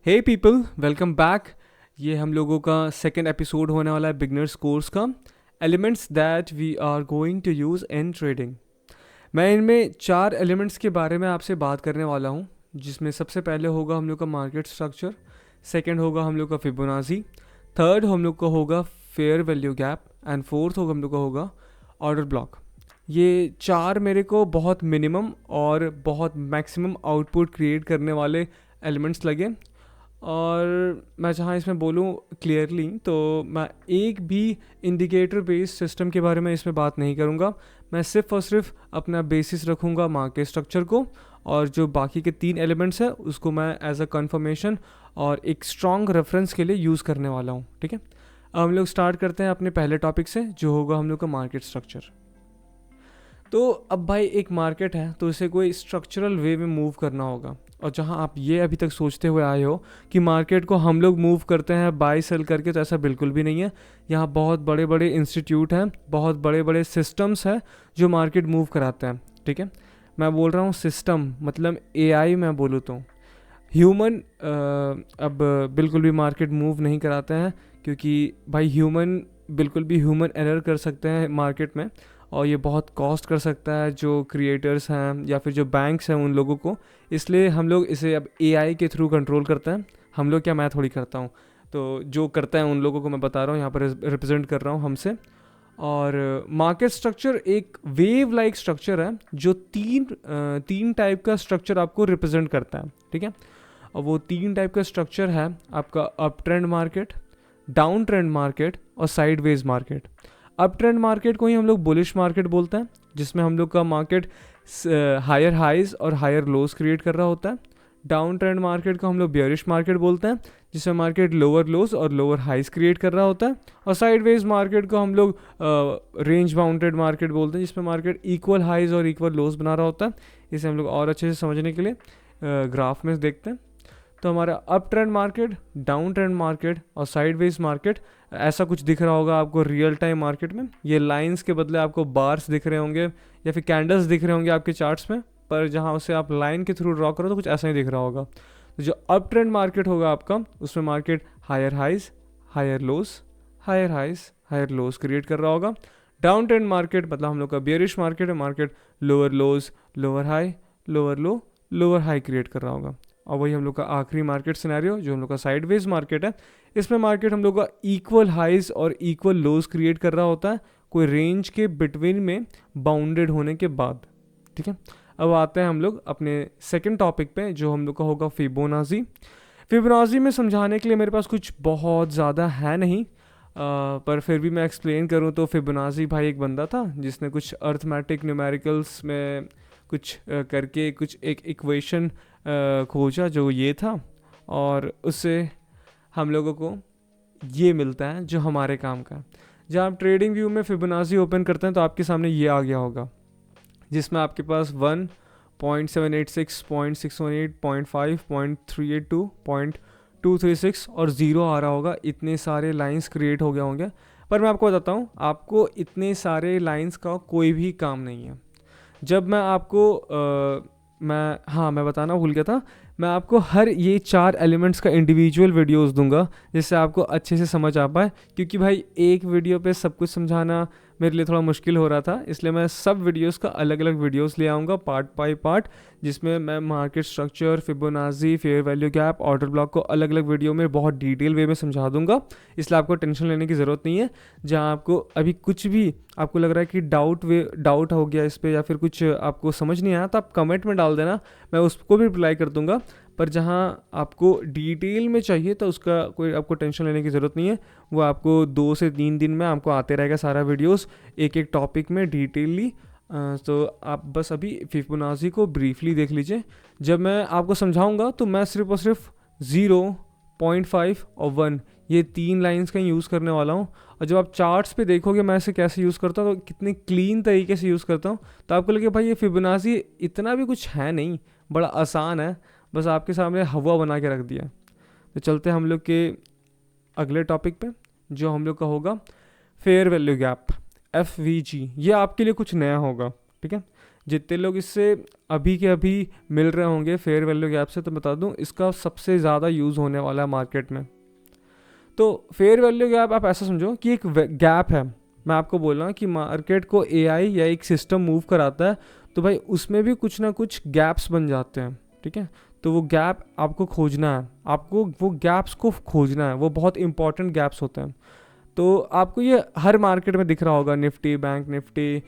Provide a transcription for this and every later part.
हे people, welcome back. ये हम लोगों का सेकेंड एपिसोड होने वाला है बिगनर्स कोर्स का, elements that we are going to use in trading. मैं इनमें 4 एलिमेंट्स के बारे में आपसे बात करने वाला हूँ, जिसमें सबसे पहले होगा हम लोग का मार्केट स्ट्रक्चर, सेकंड होगा हम लोग का फिबोनाची, थर्ड हम लोग का होगा fair value gap and fourth होगा हम लोग का होगा ऑर्डर ब्लॉक। ये 4 मेरे को बहुत मिनिमम और बहुत मैक्सिमम आउटपुट क्रिएट करने वाले एलिमेंट्स लगे। और मैं जहाँ इसमें बोलूँ क्लियरली, तो मैं एक भी इंडिकेटर बेस्ड सिस्टम के बारे में इसमें बात नहीं करूँगा। मैं सिर्फ और सिर्फ अपना बेसिस रखूँगा मार्केट स्ट्रक्चर को, और जो बाकी के 3 एलिमेंट्स हैं उसको मैं एज अ कंफर्मेशन और एक स्ट्रॉन्ग रेफरेंस के लिए यूज़ करने वाला हूँ। ठीक है, अब हम लोग स्टार्ट करते हैं अपने पहले टॉपिक से, जो होगा हम लोग का मार्केट स्ट्रक्चर। तो अब भाई एक मार्केट है तो इसे कोई स्ट्रक्चरल वे में मूव करना होगा। और जहां आप ये अभी तक सोचते हुए आए हो कि मार्केट को हम लोग मूव करते हैं बाय सेल करके, तो ऐसा बिल्कुल भी नहीं है। यहाँ बहुत बड़े बड़े इंस्टीट्यूट हैं, बहुत बड़े बड़े सिस्टम्स हैं जो मार्केट मूव कराते हैं। ठीक है, मैं बोल रहा हूँ सिस्टम, मतलब एआई मैं बोलूँ तो ह्यूमन अब बिल्कुल भी मार्केट मूव नहीं कराते हैं, क्योंकि भाई ह्यूमन बिल्कुल भी ह्यूमन एरर कर सकते हैं मार्केट में, और ये बहुत कॉस्ट कर सकता है जो क्रिएटर्स हैं या फिर जो बैंक्स हैं उन लोगों को। इसलिए हम लोग इसे अब एआई के थ्रू कंट्रोल करते हैं। हम लोग क्या, मैं थोड़ी करता हूँ, तो जो करता है उन लोगों को मैं बता रहा हूँ, यहाँ पर रिप्रेजेंट कर रहा हूँ हमसे। और मार्केट स्ट्रक्चर एक वेव लाइक स्ट्रक्चर है जो तीन टाइप का स्ट्रक्चर आपको रिप्रेजेंट करता है। ठीक है, और वो 3 टाइप का स्ट्रक्चर है आपका up trend market, down trend market और sideways market. Up trend market को ही हम लोग बुलिश मार्केट बोलते हैं, जिसमें हम लोग का मार्केट हायर हाइज और हायर लोज क्रिएट कर रहा होता है। डाउन ट्रेंड मार्केट को हम लोग बियरिश मार्केट बोलते हैं, जिसमें मार्केट लोअर लोज और लोअर हाइज क्रिएट कर रहा होता है। और साइडवेज मार्केट को हम लोग रेंज बाउंडेड मार्केट बोलते हैं, जिसमें मार्केट इक्वल हाइज और इक्वल लोज बना रहा होता है। इसे हम लोग और अच्छे से समझने के लिए ग्राफ में देखते हैं। तो हमारा up trend market, down trend market और साइडवेज मार्केट ऐसा कुछ दिख रहा होगा आपको रियल टाइम मार्केट में। ये लाइंस के बदले आपको बार्स दिख रहे होंगे या फिर कैंडल्स दिख रहे होंगे आपके चार्ट्स में, पर जहाँ उसे आप लाइन के थ्रू ड्रॉ करो तो कुछ ऐसा ही दिख रहा होगा। तो जो अप ट्रेंड मार्केट होगा आपका, उसमें market higher highs, higher lows, higher highs, higher lows create कर रहा होगा। डाउन ट्रेंड मार्केट मतलब हम लोग का बियरिश मार्केट है, मार्केट लोअर लोज, लोअर हाई, लोअर लो, लोअर हाई क्रिएट कर रहा होगा। और वही हम लोग का आखिरी मार्केट सिनेरियो जो हम लोग का साइडवेज मार्केट है, इसमें मार्केट हम लोग का इक्वल हाइज और इक्वल लोज क्रिएट कर रहा होता है, कोई रेंज के बिटवीन में बाउंडेड होने के बाद। ठीक है, अब आते हैं हम लोग अपने सेकंड टॉपिक पे, जो हम लोग का होगा फिबोनाची। फिबोनाची में समझाने के लिए मेरे पास कुछ बहुत ज़्यादा है नहीं, पर फिर भी मैं एक्सप्लेन करूँ तो फिबोनाची भाई एक बंदा था जिसने कुछ अर्थमेटिक न्यूमेरिकल्स में कुछ करके कुछ एक इक्वेशन खोजा जो ये था, और उससे हम लोगों को ये मिलता है जो हमारे काम का है। जब आप ट्रेडिंग व्यू में फिबोनाची ओपन करते हैं तो आपके सामने ये आ गया होगा, जिसमें आपके पास 1, 0.786, 0.618, 0.5, 0.382, 0.236 और 0 आ रहा होगा। इतने सारे लाइंस क्रिएट हो गए होंगे, पर मैं आपको बताता हूँ, आपको इतने सारे लाइंस का कोई भी काम नहीं है। जब मैं आपको मैं बताना भूल गया था, मैं आपको हर ये 4 एलिमेंट्स का इंडिविजुअल वीडियोस दूंगा, जिससे आपको अच्छे से समझ आ पाए। क्योंकि भाई एक वीडियो पे सब कुछ समझाना मेरे लिए थोड़ा मुश्किल हो रहा था, इसलिए मैं सब वीडियोस का अलग अलग वीडियोस ले आऊँगा पार्ट बाय पार्ट, जिसमें मैं market structure, Fibonacci, fair value gap, order block को अलग अलग वीडियो में बहुत डिटेल वे में समझा दूंगा। इसलिए आपको टेंशन लेने की ज़रूरत नहीं है। जहाँ आपको अभी कुछ भी आपको लग रहा है कि डाउट हो गया इस पर, या फिर कुछ आपको समझ नहीं आया, तो आप कमेंट में डाल देना, मैं उसको भी रिप्लाई कर दूंगा। पर जहाँ आपको डिटेल में चाहिए तो उसका कोई आपको टेंशन लेने की ज़रूरत नहीं है। वो आपको 2 से 3 दिन में आपको आते रहेगा सारा वीडियोस एक एक टॉपिक में डिटेलली। तो आप बस अभी फिबोनाची को ब्रीफली देख लीजिए। जब मैं आपको समझाऊंगा तो मैं सिर्फ और सिर्फ 0, 0.5 और 1 ये 3 लाइंस का यूज़ करने वाला हूँ। और जब आप चार्ट्स पे देखोगे मैं इसे कैसे यूज़ करता हूँ, तो कितने क्लीन तरीके से यूज़ करता हूँ, तो आपको लगे भाई ये फिबोनाची इतना भी कुछ है नहीं, बड़ा आसान है, बस आपके सामने हवा बना के रख दिया। तो चलते हैं हम लोग के अगले टॉपिक पे, जो हम लोग का होगा फेयर वैल्यू गैप, FVG। ये आपके लिए कुछ नया होगा। ठीक है, जितने लोग इससे अभी के अभी मिल रहे होंगे फेयर वैल्यू गैप से, तो बता दूं इसका सबसे ज़्यादा यूज़ होने वाला है मार्केट में। तो फेयर वैल्यू गैप आप ऐसा समझो कि एक गैप है। मैं आपको बोल रहा हूँ कि मार्केट को एआई या एक सिस्टम मूव कराता है, तो भाई उसमें भी कुछ ना कुछ गैप्स बन जाते हैं, ठीक है। तो वो गैप आपको खोजना है, आपको वो गैप्स को खोजना है, वो बहुत इंपॉर्टेंट गैप्स होते हैं। तो आपको ये हर मार्केट में दिख रहा होगा, Nifty, bank Nifty,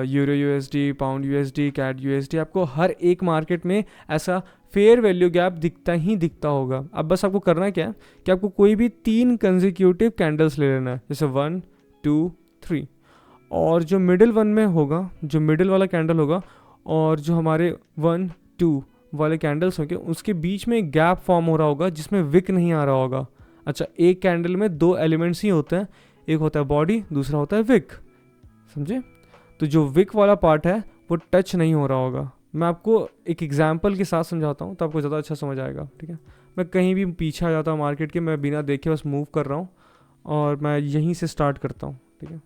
euro USD, pound USD, CAD USD, आपको हर एक मार्केट में ऐसा फेयर वैल्यू गैप दिखता ही दिखता होगा। अब बस आपको करना क्या है कि आपको कोई भी 3 कंसेक्यूटिव कैंडल्स ले लेना है, जैसे 1 2 3, और जो मिडिल वन में होगा, जो मिडिल वाला कैंडल होगा, और जो हमारे 1 2 वाले कैंडल्स होंगे उसके बीच में एक गैप फॉर्म हो रहा होगा जिसमें विक नहीं आ रहा होगा। अच्छा, एक कैंडल में 2 एलिमेंट्स ही होते हैं, एक होता है बॉडी, दूसरा होता है विक, समझे। तो जो विक वाला पार्ट है वो टच नहीं हो रहा होगा। मैं आपको एक एग्जांपल के साथ समझाता हूँ तो आपको ज़्यादा अच्छा समझ आएगा, ठीक है। मैं कहीं भी पीछे आ जाता हूँ मार्केट के, मैं बिना देखे बस मूव कर रहा हूँ और मैं यहीं से स्टार्ट करता हूँ, ठीक है।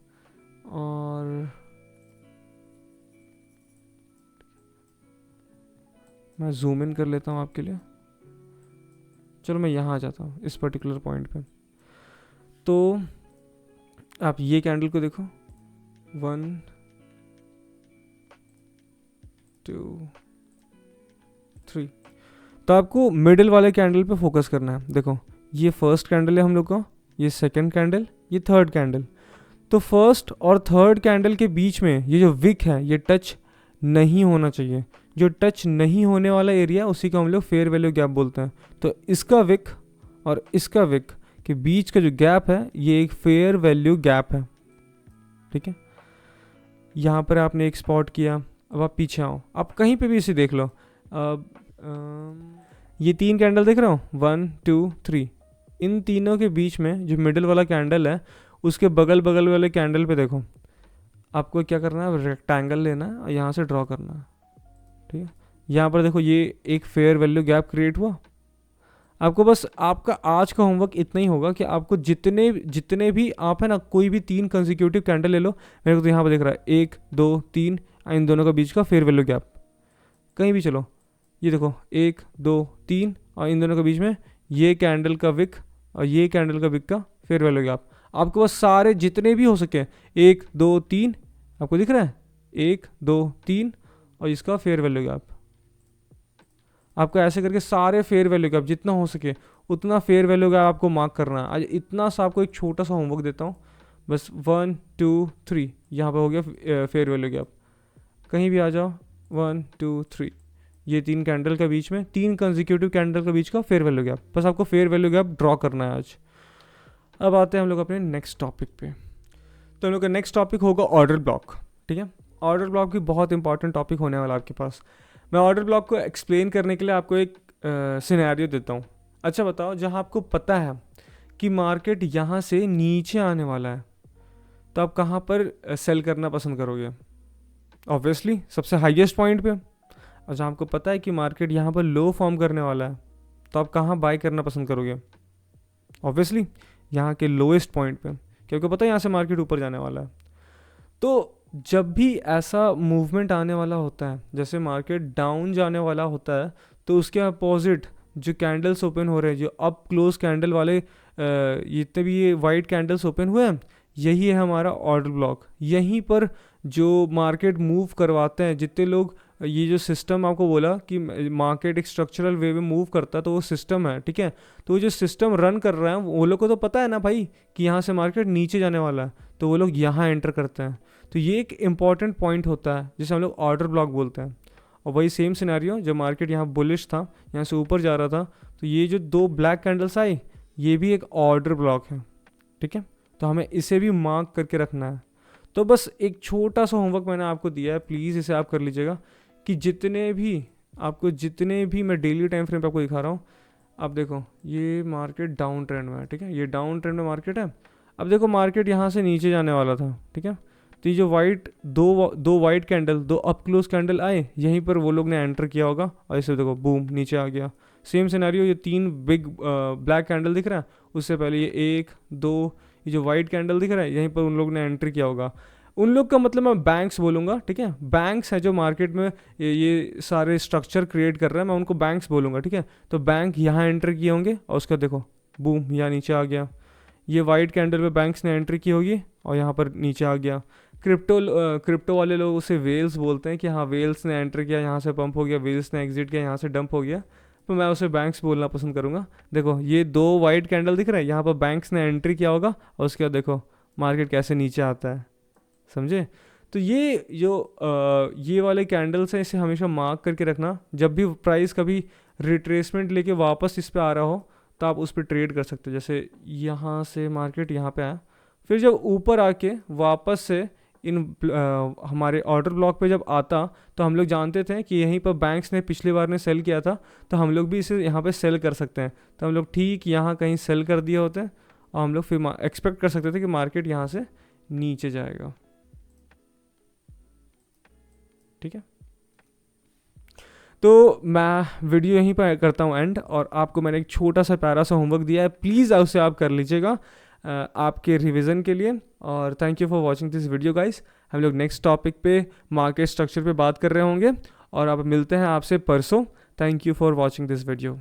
और मैं जूम इन कर लेता हूँ आपके लिए। चलो मैं यहाँ आ जाता हूँ इस पर्टिकुलर पॉइंट पे। तो आप ये कैंडल को देखो, 1 2 3। तो आपको मिडिल वाले कैंडल पे फोकस करना है। देखो ये फर्स्ट कैंडल है हम लोग का, ये सेकंड कैंडल, ये थर्ड कैंडल। तो फर्स्ट और थर्ड कैंडल के बीच में ये जो विक है ये टच नहीं होना चाहिए। जो टच नहीं होने वाला एरिया उसी को हम लोग फेयर वैल्यू गैप बोलते हैं। तो इसका विक और इसका विक के बीच का जो गैप है ये एक फेयर वैल्यू गैप है, ठीक है। यहाँ पर आपने एक स्पॉट किया, अब आप पीछे आओ, आप कहीं पे भी इसे देख लो। अब ये 3 कैंडल देख रहे हो, 1 2 3, इन तीनों के बीच में जो मिडिल वाला कैंडल है उसके बगल बगल वाले कैंडल पे देखो, आपको क्या करना है, रेक्टेंगल लेना है और यहाँ से ड्रॉ करना है, ठीक है। यहाँ पर देखो ये एक फेयर वैल्यू गैप क्रिएट हुआ। आपको बस आपका आज का होमवर्क इतना ही होगा कि आपको जितने जितने भी आप है ना, कोई भी 3 कंसेक्यूटिव कैंडल ले लो। मेरे को तो यहाँ पर दिख रहा है 1 2 3, इन दोनों का बीच का फेयर वैल्यू गैप। कहीं भी चलो, ये देखो 1 2 3, और इन दोनों के बीच में ये कैंडल का विक और ये कैंडल का विक का फेयर वैल्यू गैप। आपको बस सारे जितने भी हो सके 1 2 3, आपको दिख रहा है 1 2 3, और इसका फेयर वैल्यू गैप। आपको ऐसे करके सारे फेयर वैल्यू गैप जितना हो सके उतना फेयर वैल्यू गैप आपको मार्क करना है। आज इतना सा आपको एक छोटा सा होमवर्क देता हूँ, बस 1 2 3 यहाँ पर हो गया फेयर वैल्यू गैप। कहीं भी आ जाओ, 1 2 3, ये 3 कैंडल के बीच में, 3 कंसेक्यूटिव कैंडल के बीच का फेयर वैल्यू गैप। बस आपको फेयर वैल्यू गैप ड्रॉ करना है आज। अब आते हैं हम लोग अपने नेक्स्ट टॉपिक पे। तो हम लोग का नेक्स्ट टॉपिक होगा ऑर्डर ब्लॉक, ठीक है। ऑर्डर ब्लॉक भी बहुत इंपॉर्टेंट टॉपिक होने वाला है आपके पास। मैं ऑर्डर ब्लॉक को एक्सप्लेन करने के लिए आपको एक सिनेरियो देता हूँ। अच्छा बताओ, जहाँ आपको पता है कि मार्केट यहाँ से नीचे आने वाला है, तो आप कहाँ पर सेल करना पसंद करोगे? ऑब्वियसली सबसे हाईएस्ट पॉइंट पे। और जहाँ आपको पता है कि मार्केट यहाँ पर लो फॉर्म करने वाला है, तो आप कहाँ बाय करना पसंद करोगे? ऑब्वियसली यहाँ के लोएस्ट पॉइंट पे, क्योंकि पता है यहाँ से मार्केट ऊपर जाने वाला है। तो जब भी ऐसा मूवमेंट आने वाला होता है, जैसे मार्केट डाउन जाने वाला होता है, तो उसके अपोजिट जो कैंडल्स ओपन हो रहे हैं, जो अप क्लोज कैंडल वाले जितने भी ये वाइट कैंडल्स ओपन हुए हैं, यही है हमारा ऑर्डर ब्लॉक। यहीं पर जो मार्केट मूव करवाते हैं जितने लोग, ये जो सिस्टम आपको बोला कि मार्केट एक स्ट्रक्चरल वे में मूव करता है, तो वो सिस्टम है, ठीक है। तो वो जो सिस्टम रन कर रहा है वो लोग को तो पता है ना भाई कि यहाँ से मार्केट नीचे जाने वाला है, तो वो लोग यहाँ एंटर करते हैं। तो ये एक इंपॉर्टेंट पॉइंट होता है जिसे हम लोग ऑर्डर ब्लॉक बोलते हैं। और वही सेम सिनेरियो, जब मार्केट यहाँ बुलिश था, यहाँ से ऊपर जा रहा था, तो ये जो 2 ब्लैक कैंडल्स आई, ये भी एक ऑर्डर ब्लॉक है, ठीक है। तो हमें इसे भी मार्क करके रखना है। तो बस एक छोटा सा होमवर्क मैंने आपको दिया है, प्लीज़ इसे आप कर लीजिएगा कि जितने भी मैं डेली टाइम फ्रेम पे आपको दिखा रहा हूँ, अब देखो ये मार्केट डाउन ट्रेंड में है, ठीक है। ये डाउन ट्रेंड में मार्केट है। अब देखो मार्केट यहाँ से नीचे जाने वाला था, ठीक है। तो ये जो दो white candle, 2 up close candle आए, यहीं पर वो लोग ने एंटर किया होगा और इसे देखो बूम नीचे आ गया। सेम सिनेरियो, ये 3 बिग ब्लैक कैंडल दिख रहा है, उससे पहले ये 1 2, ये जो वाइट कैंडल दिख रहा है, यहीं पर उन लोग ने एंटर किया होगा। उन लोग का मतलब मैं बैंक्स बोलूँगा, ठीक है। बैंक्स हैं जो मार्केट में ये सारे स्ट्रक्चर क्रिएट कर रहे हैं, मैं उनको बैंक्स बोलूँगा, ठीक है। तो बैंक यहाँ एंटर किए होंगे और उसका देखो बूम यहाँ नीचे आ गया, ये वाइट कैंडल पे बैंक्स ने एंट्री की होगी और यहाँ पर नीचे आ गया। क्रिप्टो वाले लोग उसे वेल्स बोलते हैं कि हाँ वेल्स ने एंटर किया, यहाँ से पंप हो गया, वेल्स ने एग्जिट किया, यहाँ से डंप हो गया, तो मैं उसे बैंक्स बोलना पसंद करूँगा। देखो ये 2 वाइट कैंडल दिख रहे हैं, यहाँ पर बैंक्स ने एंट्री किया होगा और उसके बाद देखो मार्केट कैसे नीचे आता है, समझे। तो ये जो ये वाले कैंडल्स हैं, इसे हमेशा मार्क करके रखना। जब भी प्राइस कभी रिट्रेसमेंट लेके वापस इस पे आ रहा हो तो आप उस पर ट्रेड कर सकते हो। जैसे यहाँ से मार्केट यहाँ पे आया, फिर जब ऊपर आके वापस से इन हमारे ऑर्डर ब्लॉक पे जब आता, तो हम लोग जानते थे कि यहीं पर बैंक्स ने पिछली बार ने सेल किया था, तो हम लोग भी इसे यहाँ पे सेल कर सकते हैं। तो हम लोग ठीक यहाँ कहीं सेल कर दिए होते हैं और हम लोग फिर एक्सपेक्ट कर सकते थे कि मार्केट यहाँ से नीचे जाएगा, ठीक है। तो मैं वीडियो यहीं पर करता हूँ एंड, और आपको मैंने एक छोटा सा प्यारा सा होमवर्क दिया है, प्लीज़ उसे आप कर लीजिएगा आपके रिवीजन के लिए। और thank you for watching this video guys. हम लोग नेक्स्ट टॉपिक पे मार्केट स्ट्रक्चर पे बात कर रहे होंगे और अब मिलते हैं आपसे परसों। Thank you for watching this video.